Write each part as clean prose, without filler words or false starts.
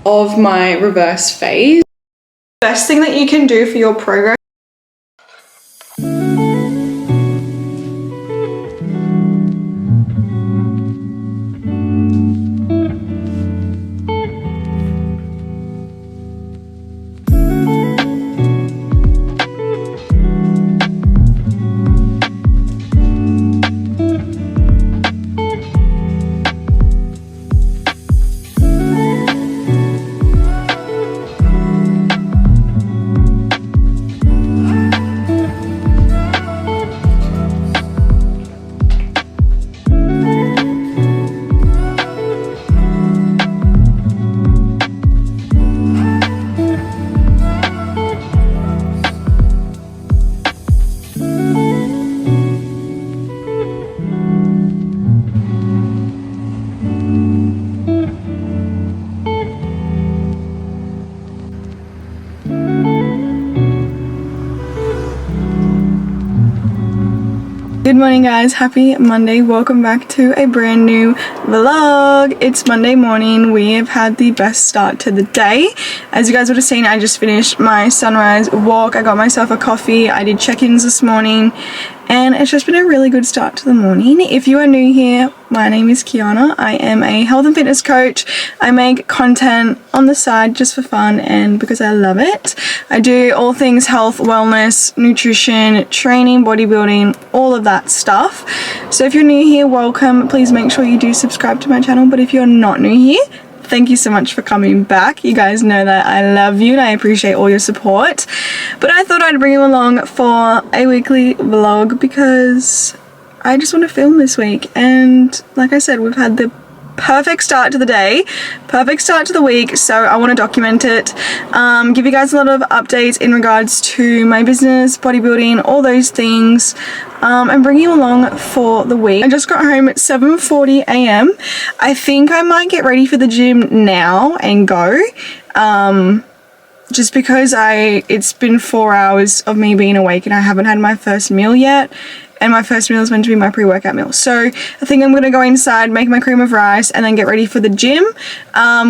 of my reverse phase. Best thing that you can do for your progress. Good morning guys, happy Monday. Welcome back to a brand new vlog. It's Monday morning. We have had the best start to the day. As you guys would have seen, I just finished my sunrise walk. I got myself a coffee. I did check-ins this morning and it's just been a really good start to the morning. If you are new here, my name is Ciarna. I am a health and fitness coach. I make content on the side just for fun and because I love it. I do all things health, wellness, nutrition, training, bodybuilding, all of that stuff. So if you're new here, welcome. Please make sure you do subscribe to my channel. But if you're not new here, thank you so much for coming back. You guys know that I love you and I appreciate all your support. But I thought I'd bring you along for a weekly vlog because I just want to film this week. And like I said, we've had the perfect start to the day, perfect start to the week, so I want to document it, give you guys a lot of updates in regards to my business, bodybuilding, all those things, and bring you along for the week. I just got home at 7:40 a.m. I think I might get ready for the gym now and go, just because it's been 4 hours of me being awake and I haven't had my first meal yet. And my first meal is meant to be my pre-workout meal. So I think I'm going to go inside, make my cream of rice, and then get ready for the gym.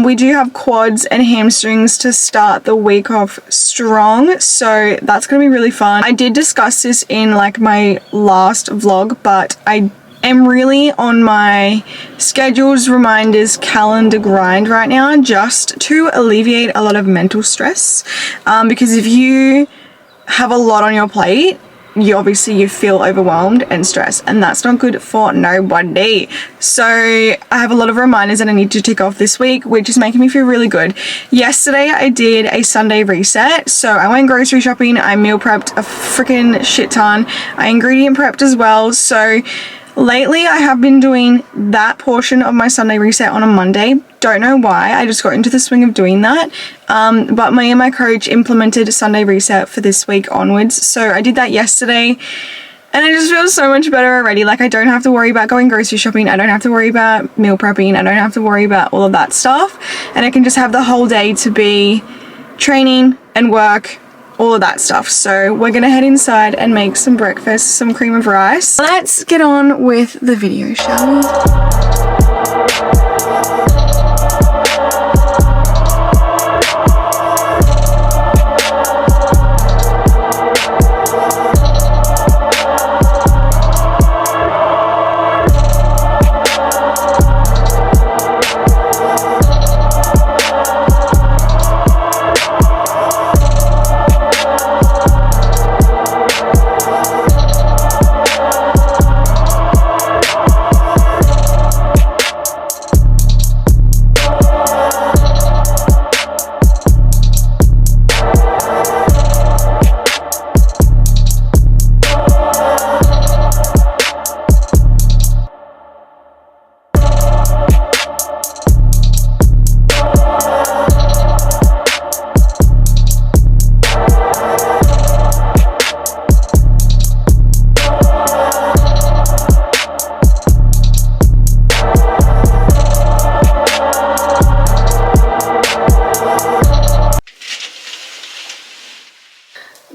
We do have quads and hamstrings to start the week off strong. So that's going to be really fun. I did discuss this in like my last vlog, but I am really on my schedules, reminders, calendar grind right now just to alleviate a lot of mental stress. Because if you have a lot on your plate, you feel overwhelmed and stressed, and that's not good for nobody. So I have a lot of reminders that I need to tick off this week, which is making me feel really good. Yesterday I did a Sunday reset, so I went grocery shopping. I meal prepped a freaking shit ton. I ingredient prepped as well. So lately I have been doing that portion of my Sunday reset on a Monday. Don't know why, I just got into the swing of doing that. But me and my coach implemented a Sunday reset for this week onwards. So I did that yesterday and I just feel so much better already. Like I don't have to worry about going grocery shopping. I don't have to worry about meal prepping. I don't have to worry about all of that stuff. And I can just have the whole day to be training and work, all of that stuff. So we're gonna head inside and make some breakfast, some cream of rice. Let's get on with the video, shall we?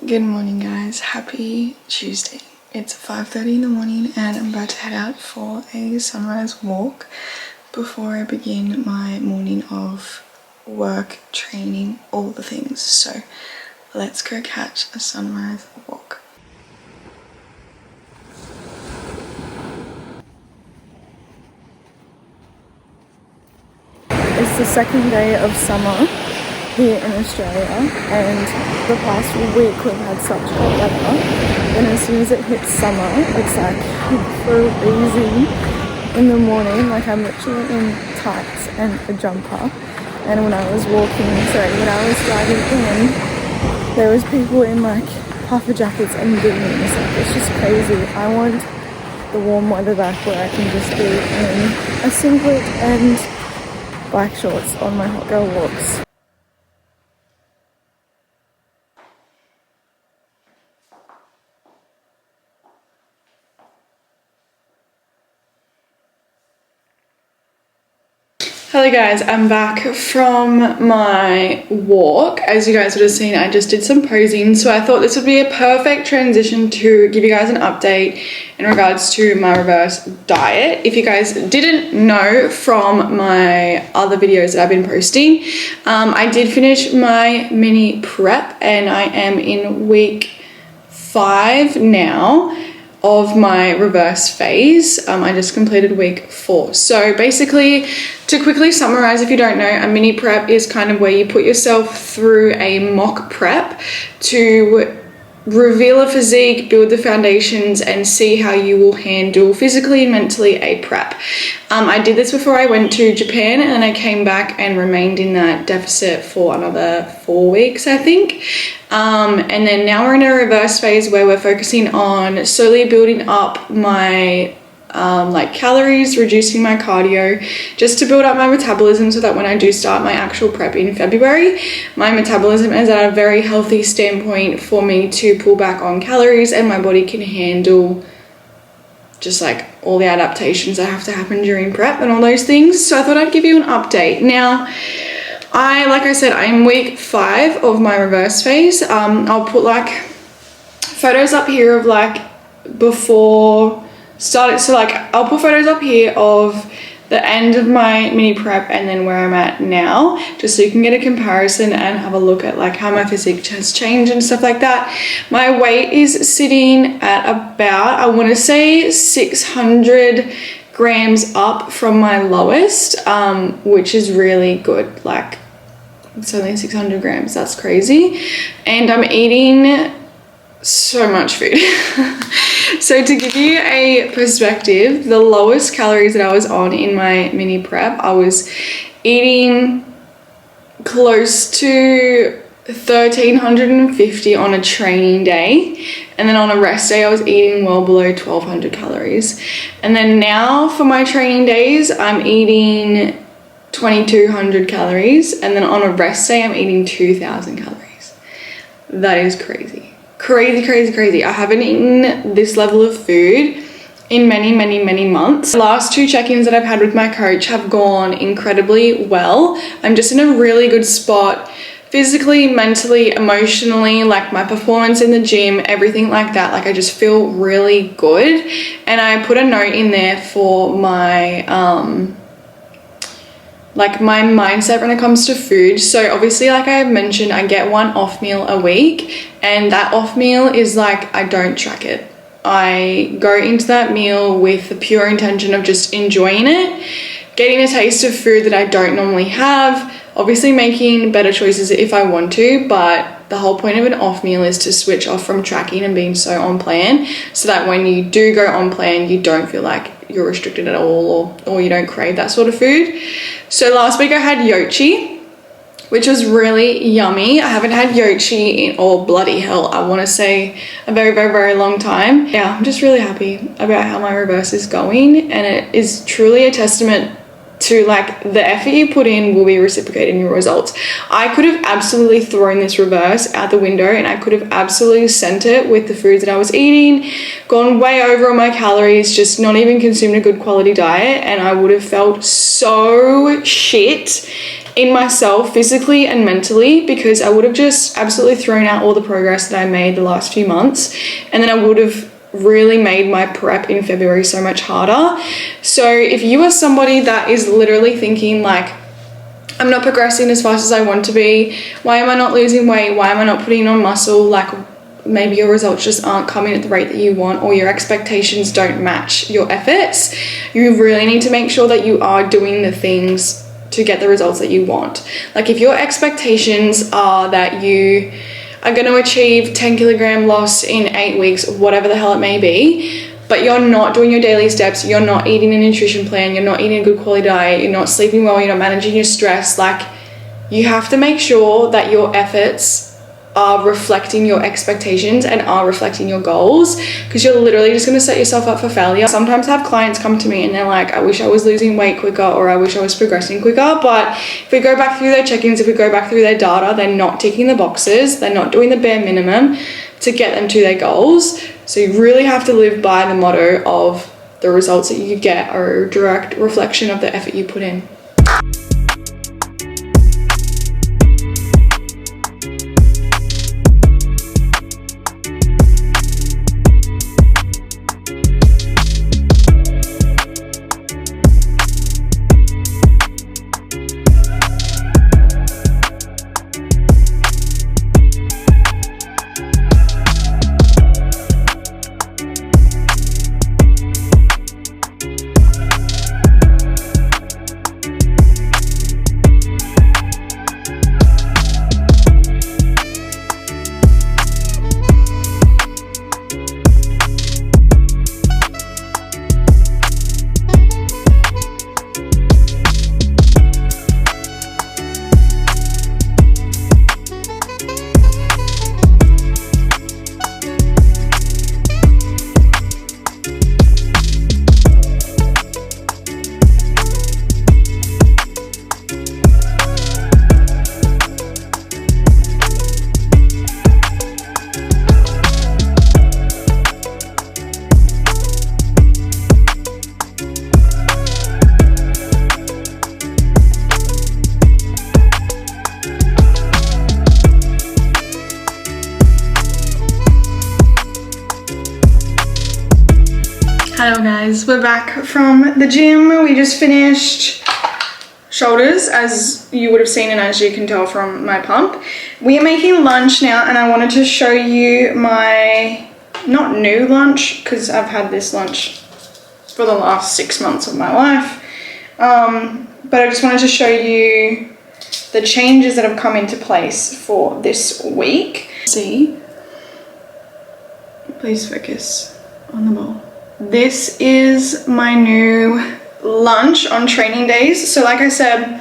Good morning guys, happy Tuesday. It's 5:30 in the morning and I'm about to head out for a sunrise walk before I begin my morning of work, training, all the things. So let's go catch a sunrise walk. It's the second day of summer here in Australia, and the past week we've had such hot weather, and as soon as it hits summer, it's like freezing in the morning. Like I'm literally in tights and a jumper, and when I was driving in, there was people in like puffer jackets and beanies. Like it's just crazy. I want the warm weather back where I can just be in a singlet and black shorts on my hot girl walks. Hello guys, I'm back from my walk. As you guys would have seen, I just did some posing, so I thought this would be a perfect transition to give you guys an update in regards to my reverse diet. If you guys didn't know from my other videos that I've been posting, I did finish my mini prep and I am in week 5 now of my reverse phase. I just completed week 4. So basically, to quickly summarize, if you don't know, a mini prep is kind of where you put yourself through a mock prep to reveal a physique, build the foundations, and see how you will handle physically and mentally a prep. I did this before I went to Japan, and then I came back and remained in that deficit for another 4 weeks, I think. And then now we're in a reverse phase where we're focusing on slowly building up my like calories, reducing my cardio, just to build up my metabolism so that when I do start my actual prep in February, my metabolism is at a very healthy standpoint for me to pull back on calories and my body can handle just like all the adaptations that have to happen during prep and all those things. So I thought I'd give you an update. Now, like I said, I'm week 5 of my reverse phase. I'll put like photos up here of like before started, so like I'll put photos up here of the end of my mini prep and then where I'm at now, just so you can get a comparison and have a look at like how my physique has changed and stuff like that. My weight is sitting at about, I want to say 600 grams up from my lowest, which is really good. Like it's only 600 grams, that's crazy. And I'm eating so much food. So to give you a perspective, the lowest calories that I was on in my mini prep, I was eating close to 1,350 on a training day, and then on a rest day I was eating well below 1,200 calories. And then now for my training days I'm eating 2,200 calories, and then on a rest day I'm eating 2,000 calories. That is crazy. Crazy. I haven't eaten this level of food in many months. The last 2 check-ins that I've had with my coach have gone incredibly well. I'm just in a really good spot physically, mentally, emotionally, like my performance in the gym, everything like that. Like I just feel really good. And I put a note in there for my like my mindset when it comes to food. So obviously, like I've mentioned, I get 1 off meal a week, and that off meal is like, I don't track it. I go into that meal with the pure intention of just enjoying it, getting a taste of food that I don't normally have, obviously making better choices if I want to, but the whole point of an off meal is to switch off from tracking and being so on plan, so that when you do go on plan, you don't feel like you're restricted at all, or you don't crave that sort of food. So last week I had yochi, which was really yummy. I haven't had yochi in, oh bloody hell, I want to say a very long time. Yeah, I'm just really happy about how my reverse is going, and it is truly a testament to like the effort you put in will be reciprocated in your results. I could have absolutely thrown this reverse out the window, and I could have absolutely sent it with the foods that I was eating, gone way over on my calories, just not even consumed a good quality diet, and I would have felt so shit in myself physically and mentally, because I would have just absolutely thrown out all the progress that I made the last few months, and then I would have really made my prep in February so much harder. So if you are somebody that is literally thinking like, I'm not progressing as fast as I want to be. Why am I not losing weight? Why am I not putting on muscle? Like, maybe your results just aren't coming at the rate that you want, or your expectations don't match your efforts. You really need to make sure that you are doing the things to get the results that you want. Like, if your expectations are that you are going to achieve 10 kilogram loss in 8 weeks, whatever the hell it may be, but you're not doing your daily steps, you're not eating a nutrition plan, you're not eating a good quality diet, you're not sleeping well, you're not managing your stress, like, you have to make sure that your efforts are reflecting your expectations and are reflecting your goals, because you're literally just going to set yourself up for failure. Sometimes I have clients come to me and they're like, I wish I was losing weight quicker, or I wish I was progressing quicker. But if we go back through their check-ins, if we go back through their data, they're not ticking the boxes, they're not doing the bare minimum to get them to their goals. So you really have to live by the motto of the results that you get are a direct reflection of the effort you put in. Hello guys, we're back from the gym. We just finished shoulders, as you would have seen and as you can tell from my pump. We are making lunch now, and I wanted to show you my, not new lunch, because I've had this lunch for the last 6 months of my life, but I just wanted to show you the changes that have come into place for this week. See, please focus on the ball. This is my new lunch on training days. So like I said,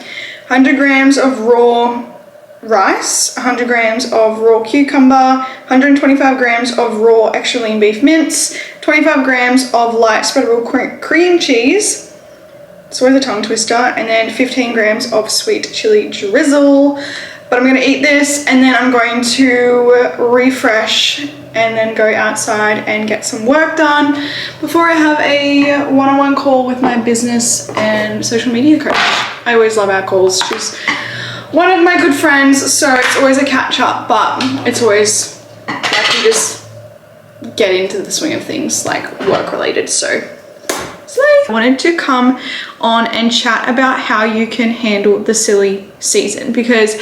100 grams of raw rice, 100 grams of raw cucumber, 125 grams of raw extra lean beef mince, 25 grams of light spreadable cream cheese, it's always a tongue twister, and then 15 grams of sweet chili drizzle. But I'm gonna eat this and then I'm going to refresh and then go outside and get some work done before I have a one-on-one call with my business and social media coach. I always love our calls. She's one of my good friends, so it's always a catch up, but it's always like you just get into the swing of things, like work related. So I wanted to come on and chat about how you can handle the silly season, because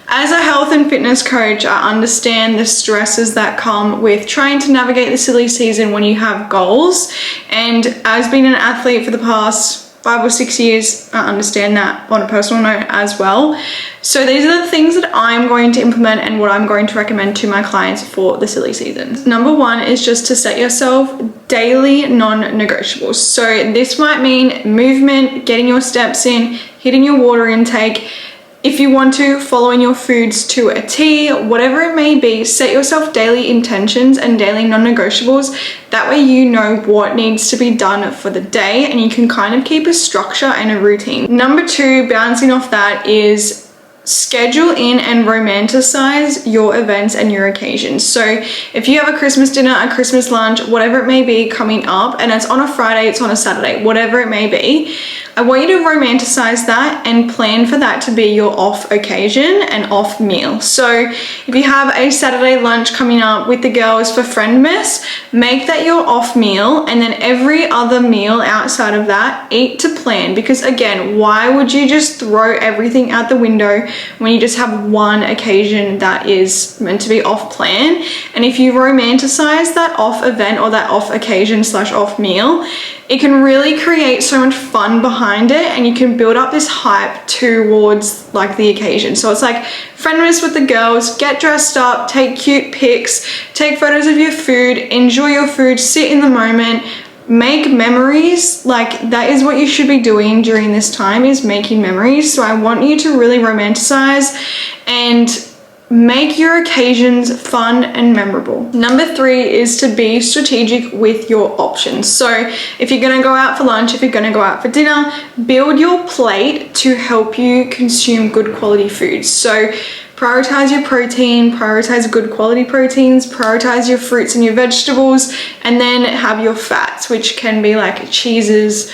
as a health and fitness coach, I understand the stresses that come with trying to navigate the silly season when you have goals. And as being an athlete for the past 5 or 6 years, I understand that on a personal note as well. So these are the things that I'm going to implement and what I'm going to recommend to my clients for the silly season. Number one is just to set yourself daily non-negotiables. So this might mean movement, getting your steps in, hitting your water intake. If you want to, following your foods to a T, whatever it may be, set yourself daily intentions and daily non-negotiables. That way you know what needs to be done for the day and you can kind of keep a structure and a routine. Number two, bouncing off that, is schedule in and romanticize your events and your occasions. So if you have a Christmas dinner, a Christmas lunch, whatever it may be coming up, and it's on a Friday, it's on a Saturday, whatever it may be, I want you to romanticize that and plan for that to be your off occasion and off meal. So if you have a Saturday lunch coming up with the girls for Friendmas, make that your off meal, and then every other meal outside of that, eat to plan. Because again, why would you just throw everything out the window when you just have one occasion that is meant to be off plan? And if you romanticize that off event or that off occasion / off meal, it can really create so much fun behind it, and you can build up this hype towards like the occasion. So it's like Friendmas with the girls, get dressed up, take cute pics, take photos of your food, enjoy your food, sit in the moment, make memories. Like that is what you should be doing during this time, is making memories. So I want you to really romanticize and make your occasions fun and memorable. Number 3 is to be strategic with your options. So if you're gonna go out for lunch, if you're gonna go out for dinner, build your plate to help you consume good quality foods. So prioritize your protein, prioritize good quality proteins, prioritize your fruits and your vegetables, and then have your fats, which can be like cheeses,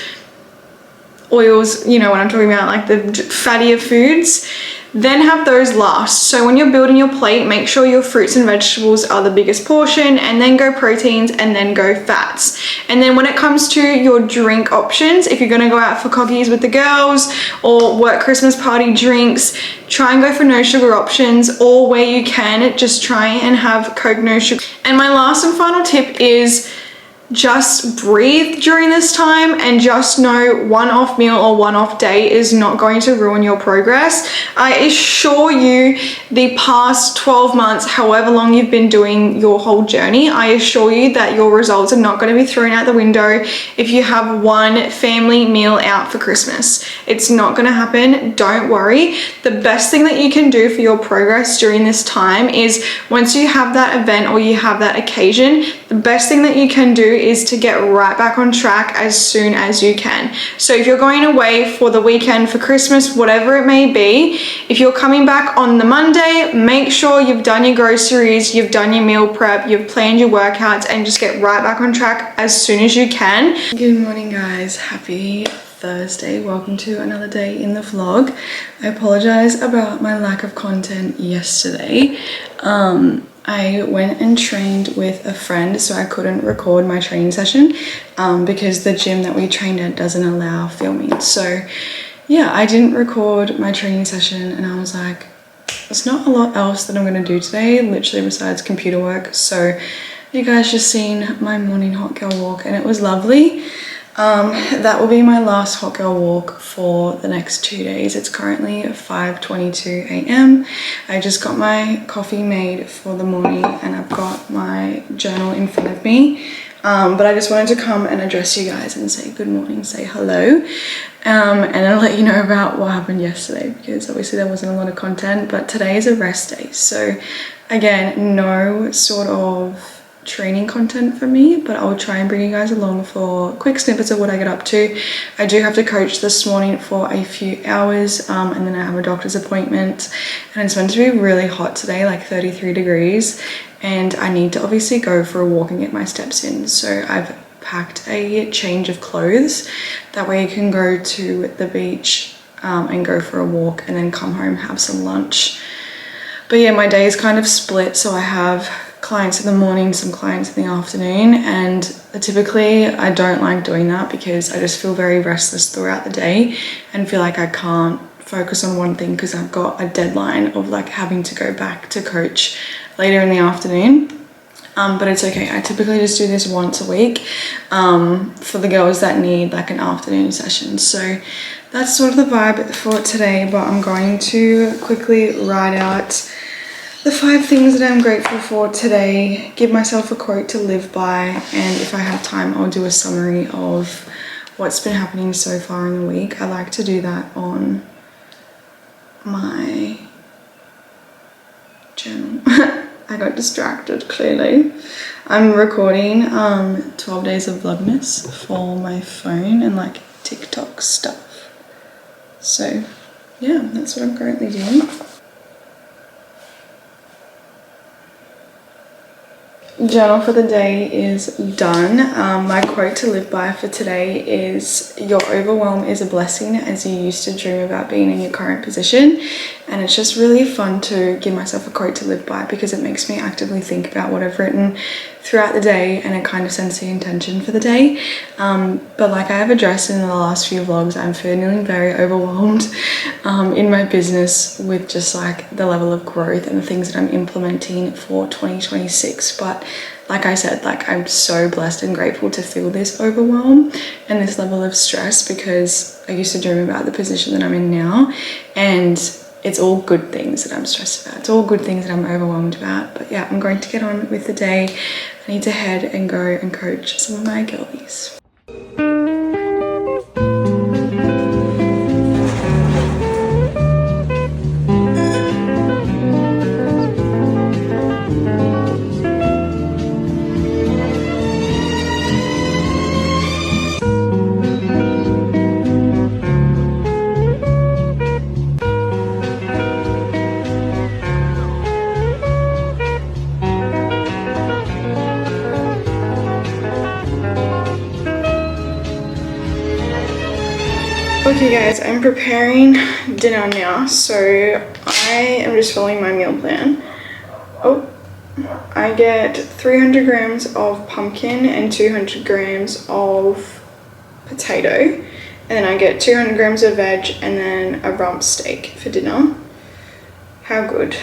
oils, you know what I'm talking about, like the fattier foods. Then have those last. So when you're building your plate, make sure your fruits and vegetables are the biggest portion, and then go proteins, and then go fats. And then when it comes to your drink options, if you're gonna go out for cockies with the girls or work Christmas party drinks, try and go for no sugar options, or where you can, just try and have Coke no sugar. And my last and final tip is just breathe during this time, and just know one off meal or one off day is not going to ruin your progress. I assure you, the past 12 months, however long you've been doing your whole journey, I assure you that your results are not going to be thrown out the window if you have one family meal out for Christmas. It's not going to happen. Don't worry. The best thing that you can do for your progress during this time is, once you have that event or you have that occasion, the best thing that you can do is to get right back on track as soon as you can. So if you're going away for the weekend, for Christmas, whatever it may be, if you're coming back on the Monday, make sure you've done your groceries, you've done your meal prep, you've planned your workouts, and just get right back on track as soon as you can. Good morning, guys. Happy Thursday. Welcome to another day in the vlog. I apologize about my lack of content yesterday. I went and trained with a friend, so I couldn't record my training session because the gym that we trained at doesn't allow filming. So yeah, I didn't record my training session, and I was like, there's not a lot else that I'm going to do today, literally besides computer work. So you guys just seen my morning hot girl walk, and it was lovely. That will be my last hot girl walk for the next 2 days. It's currently 5:22 a.m. I just got my coffee made for the morning, and I've got my journal in front of me. But I just wanted to come and address you guys and say good morning, say hello, and I'll let you know about what happened yesterday, because obviously there wasn't a lot of content. But today is a rest day, so again, no sort of training content for me, but I'll try and bring you guys along for quick snippets of what I get up to. I do have to coach this morning for a few hours, and then I have a doctor's appointment, and it's meant to be really hot today, like 33 degrees, and I need to obviously go for a walk and get my steps in. So I've packed a change of clothes, that way you can go to the beach and go for a walk, and then come home, have some lunch. But yeah, my day is kind of split, so I have clients in the morning, some clients in the afternoon, and typically I don't like doing that because I just feel very restless throughout the day and feel like I can't focus on one thing because I've got a deadline of like having to go back to coach later in the afternoon. But it's okay. I typically just do this once a week for the girls that need like an afternoon session. So that's sort of the vibe for today, but I'm going to quickly write out the 5 things that I'm grateful for today, give myself a quote to live by, and if I have time, I'll do a summary of what's been happening so far in the week. I like to do that on my journal. I got distracted, clearly. I'm recording 12 days of Vlogmas for my phone and like TikTok stuff. So yeah, that's what I'm currently doing. Journal for the day is done. My quote to live by for today is, your overwhelm is a blessing as you used to dream about being in your current position. And it's just really fun to give myself a quote to live by because it makes me actively think about what I've written throughout the day, and it kind of sets the intention for the day. But like I have addressed in the last few vlogs, I'm feeling very overwhelmed in my business with just like the level of growth and the things that I'm implementing for 2026. But like I said, like I'm so blessed and grateful to feel this overwhelm and this level of stress because I used to dream about the position that I'm in now, and it's all good things that I'm stressed about. It's all good things that I'm overwhelmed about. But yeah, I'm going to get on with the day. I need to head and go and coach some of my girlies. Okay guys, I'm preparing dinner now, so I am just following my meal plan. Oh, I get 300 grams of pumpkin and 200 grams of potato, and then I get 200 grams of veg and then a rump steak for dinner. How good.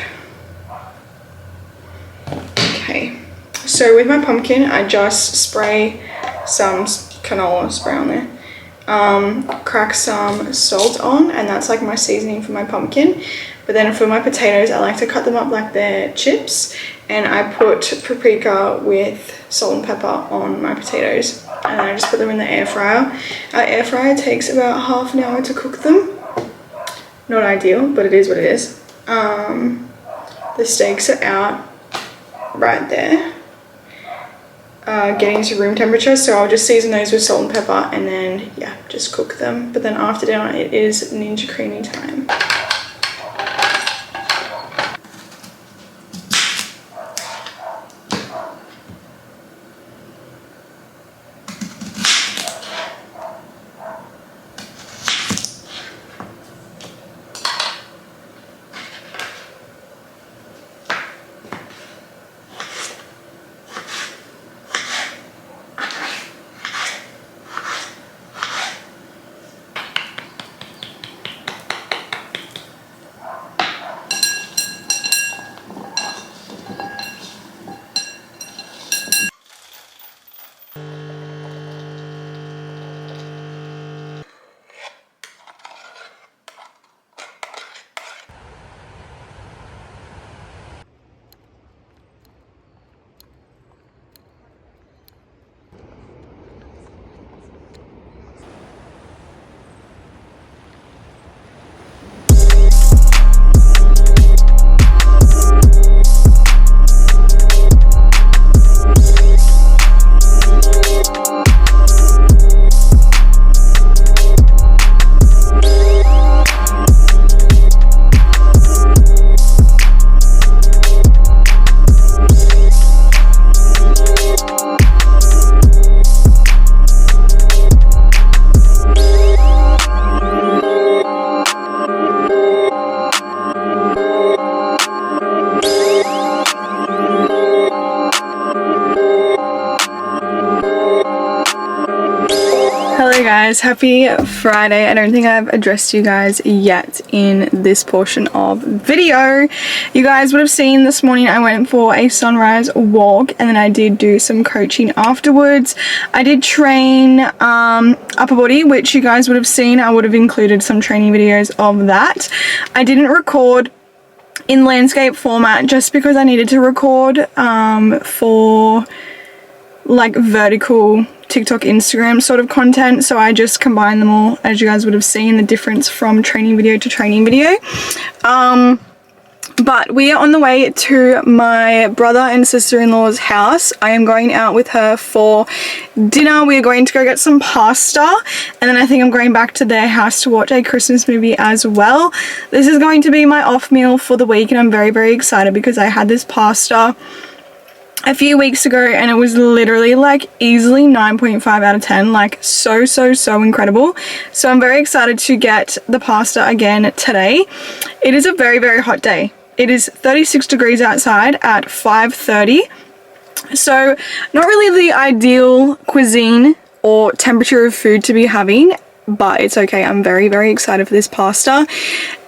Okay, so with my pumpkin, I just spray some canola spray on there. Crack some salt on, and that's like my seasoning for my pumpkin. But then for my potatoes, I like to cut them up like they're chips, and I put paprika with salt and pepper on my potatoes, and I just put them in the air fryer. Our air fryer takes about half an hour to cook them. Not ideal, but it is what it is. The steaks are out right there, getting to room temperature, so I'll just season those with salt and pepper and then yeah, just cook them. But then after dinner it is Ninja Creamy time. Hello guys, happy Friday. I don't think I've addressed you guys yet in this portion of video. You guys would have seen this morning I went for a sunrise walk, and then I did do some coaching afterwards. I did train upper body, which you guys would have seen. I would have included some training videos of that. I didn't record in landscape format just because I needed to record for like vertical TikTok, Instagram sort of content, so I just combined them all, as you guys would have seen the difference from training video to training video. But we are on the way to my brother and sister-in-law's house. I am going out with her for dinner. We are going to go get some pasta, and then I think I'm going back to their house to watch a Christmas movie as well. This is going to be my off meal for the week, and I'm very, very excited because I had this pasta a few weeks ago, and it was literally like easily 9.5 out of 10, like so incredible. So I'm very excited to get the pasta again today. It is a very hot day. It is 36 degrees outside at 5:30, so not really the ideal cuisine or temperature of food to be having, but it's okay. I'm very excited for this pasta.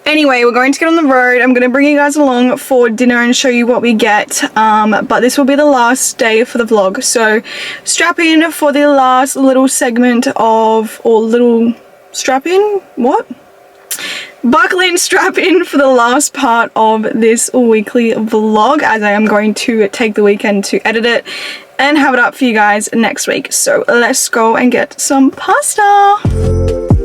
Anyway, we're going to get on the road. I'm going to bring you guys along for dinner and show you what we get, but this will be the last day for the vlog, so strap in for the last little segment of, or little strap in, what? Buckle in, strap in for the last part of this weekly vlog, as I am going to take the weekend to edit it and have it up for you guys next week. So let's go and get some pasta.